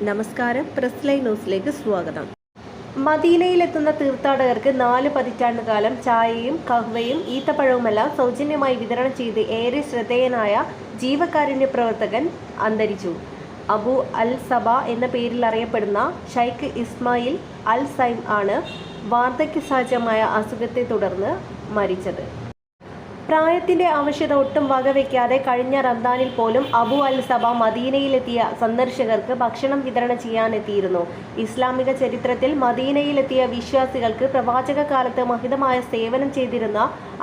നമസ്കാരം. Press line ന്യൂസിലേക്ക് സ്വാഗതം. മദീനയിലെത്തുന്ന തീർത്ഥാടകർക്ക് 4 പതിറ്റാണ്ടുകാലം ചായയും കഹ്വയും ഈത്തപ്പഴവുമെല്ലാം സൗജന്യമായി വിതരണം ചെയ്ത് ഏറെ ശ്രദ്ധേയനായ ജീവകാരുണ്യ പ്രവർത്തകൻ അന്തരിച്ചു. അബു അൽ സബ എന്ന പേരിൽ അറിയപ്പെടുന്ന ഷൈഖ് ഇസ്മായിൽ അൽ സൈം ആണ് വാർദ്ധക്യസഹജമായ അസുഖത്തെ തുടർന്ന് മരിച്ചത്. പ്രായത്തിന്റെ ആവശ്യത ഒട്ടും വകവയ്ക്കാതെ കഴിഞ്ഞ റംദാനിൽ പോലും അബു അൽ സബ മദീനയിലെത്തിയ സന്ദർശകർക്ക് ഭക്ഷണം വിതരണം ചെയ്യാനെത്തിയിരുന്നു. ഇസ്ലാമിക ചരിത്രത്തിൽ മദീനയിലെത്തിയ വിശ്വാസികൾക്ക് പ്രവാചക കാലത്ത് മഹിതമായ സേവനം ചെയ്തിരുന്ന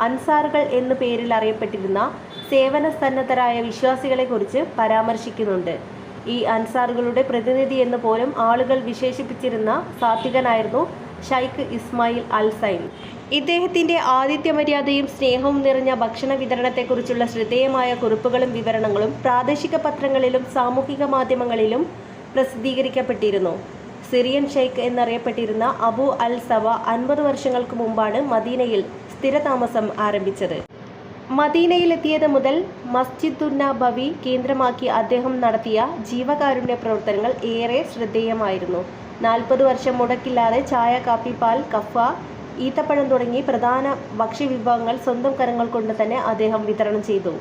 അൻസാറുകൾ എന്നു പേരിൽ അറിയപ്പെട്ടിരുന്ന സേവന സന്നദ്ധരായ വിശ്വാസികളെക്കുറിച്ച് പരാമർശിക്കുന്നുണ്ട്. ഈ അൻസാറുകളുടെ പ്രതിനിധി എന്ന് പോലും ആളുകൾ വിശേഷിപ്പിച്ചിരുന്ന സാത്വികനായിരുന്നു ഷൈഖ് ഇസ്മായിൽ അൽ സൈം. ഇദ്ദേഹത്തിന്റെ ആതിഥ്യമര്യാദയും സ്നേഹവും നിറഞ്ഞ ഭക്ഷണ വിതരണത്തെക്കുറിച്ചുള്ള ശ്രദ്ധേയമായ കുറിപ്പുകളും വിവരണങ്ങളും പ്രാദേശിക പത്രങ്ങളിലും സാമൂഹിക മാധ്യമങ്ങളിലും പ്രസിദ്ധീകരിക്കപ്പെട്ടിരുന്നു. സിറിയൻ ഷെയ്ഖ് എന്നറിയപ്പെട്ടിരുന്ന അബു അൽ സബ 50 വർഷങ്ങൾക്ക് മുമ്പാണ് മദീനയിൽ സ്ഥിരതാമസം ആരംഭിച്ചത്. മദീനയിലെത്തിയത് മുതൽ മസ്ജിദുന്നബവി കേന്ദ്രമാക്കി അദ്ദേഹം നടത്തിയ ജീവകാരുണ്യ പ്രവർത്തനങ്ങൾ ഏറെ ശ്രദ്ധേയമായിരുന്നു. 40 വർഷം മുടക്കില്ലാതെ ചായ, കാപ്പി, പാൽ, കഫ, ഈത്തപ്പഴം തുടങ്ങി പ്രധാന ഭക്ഷ്യവിഭവങ്ങൾ സ്വന്തം കരങ്ങൾ കൊണ്ട് തന്നെ അദ്ദേഹം വിതരണം ചെയ്തു.